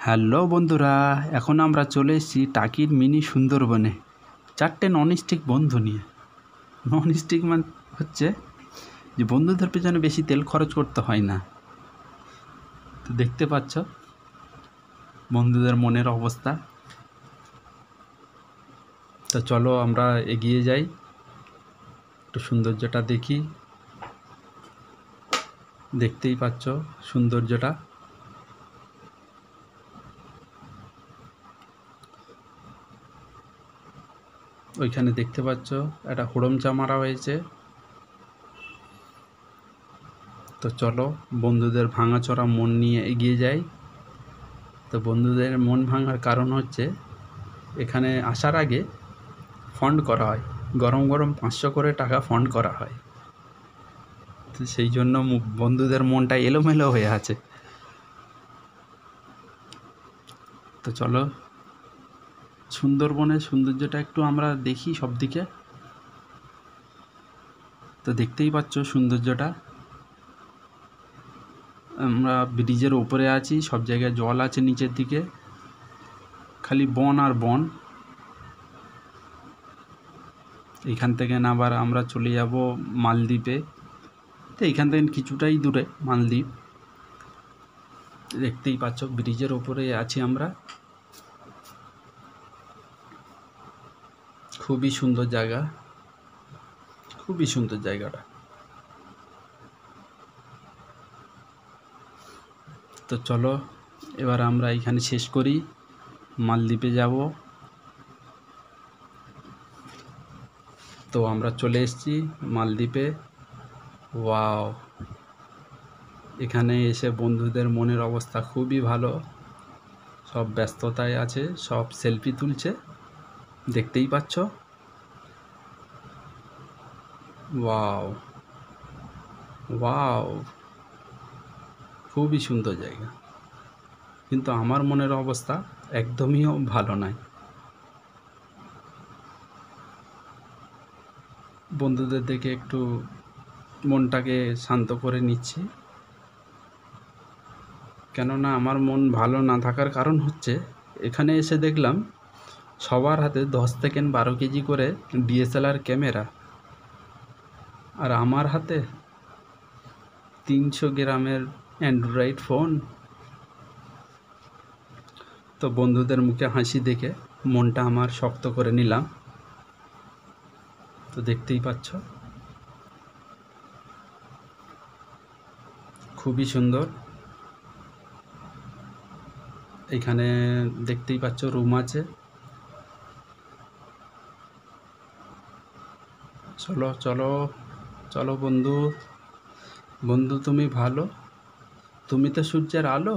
Hello বন্ধুরা, এখন আমরা চলে এসেছি টাকির মিনি সুন্দরবনে 4টে ননস্টিক বন্ধু নিয়ে। ননস্টিক মানে হচ্ছে যে বন্ধুদের পেছনে বেশি তেল খরচ করতে হয় না। তো দেখতে পাচ্ছ বন্ধুদের মনের অবস্থা। তো চলো আমরা এগিয়ে যাই, একটু সৌন্দর্যটা দেখি। দেখতেই পাচ্ছ সৌন্দর্যটা। ওইখানে দেখতে পাচ্ছ একটা হুড়মচা মারা হয়েছে। তো চলো বন্ধুদের ভাঙাচোরা মন নিয়ে এগিয়ে যাই। তো বন্ধুদের মন ভাঙার কারণ হচ্ছে এখানে আসার আগে ফান্ড করা হয়, গরম গরম 500 করে টাকা ফান্ড করা হয়। তো সেই জন্য বন্ধুদের মনটা এলোমেলো হয়ে আছে। তো চলো সুন্দরবনের সৌন্দর্যটা একটু আমরা দেখি সব দিকে। তো দেখতেই পাচ্ছ সৌন্দর্যটা। আমরা ব্রিজের ওপরে আছি, সব জায়গায় জল আছে, নিচের দিকে খালি বন আর বন। এইখান থেকে না আবার আমরা চলে যাব মালদ্বীপে। তো এইখান থেকে কিছুটাই দূরে মালদ্বীপ। দেখতেই পাচ্ছ ব্রিজের ওপরে আছি আমরা। খুবই সুন্দর জায়গা, খুবই সুন্দর জায়গাটা। তো চলো এবার আমরা এখানে শেষ করি, মালদ্বীপে যাব। তো আমরা চলে এসেছি মালদ্বীপে। ওয়াও, এখানে এসে বন্ধুদের মনের অবস্থা খুবই ভালো। সব ব্যস্ততায় আছে, সব সেলফি তুলছে, দেখতেই পাচ্ছ। ওয়াও ওয়াও, খুবই সুন্দর জায়গা। কিন্তু আমার মনের অবস্থা একদমই ভালো নয়। বন্ধুদের দেখে একটু মনটাকে শান্ত করে নিচ্ছি। কেননা আমার মন ভালো না থাকার কারণ হচ্ছে এখানে এসে দেখলাম সবার হাতে 10 থেকে 12 কেজি করে DSLR ক্যামেরা, আর আমার হাতে 300 গ্রামের অ্যান্ড্রয়েড ফোন। তো বন্ধুদের মুখে হাসি দেখে মনটা আমার শক্ত করে নিলাম। তো দেখতেই পাচ্ছ খুবই সুন্দর। এখানে দেখতেই পাচ্ছ রুম আছে। চলো চলো চলো বন্ধু, বন্ধু তুমি ভালো, তুমি তো সূর্যের আলো।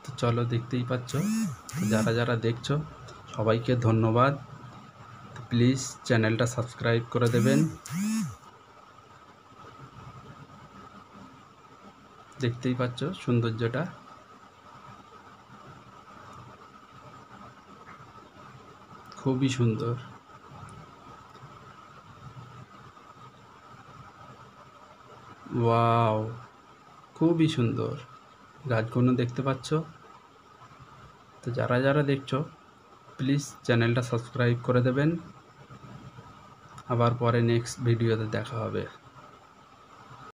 তো চলো, দেখতেই পাচ্ছ যারা যারা দেখছো সবাইকে ধন্যবাদ। প্লিজ চ্যানেলটা সাবস্ক্রাইব করে দেবেন। দেখতেই পাচ্ছ সৌন্দর্যটা, খুবই সুন্দর। ওয়াও, খুবই সুন্দর। গাছগুলো দেখতে পাচ্ছ। তো যারা যারা দেখছো প্লিজ চ্যানেলটা সাবস্ক্রাইব করে দেবেন। আবার পরে নেক্সট ভিডিওতে দেখা হবে।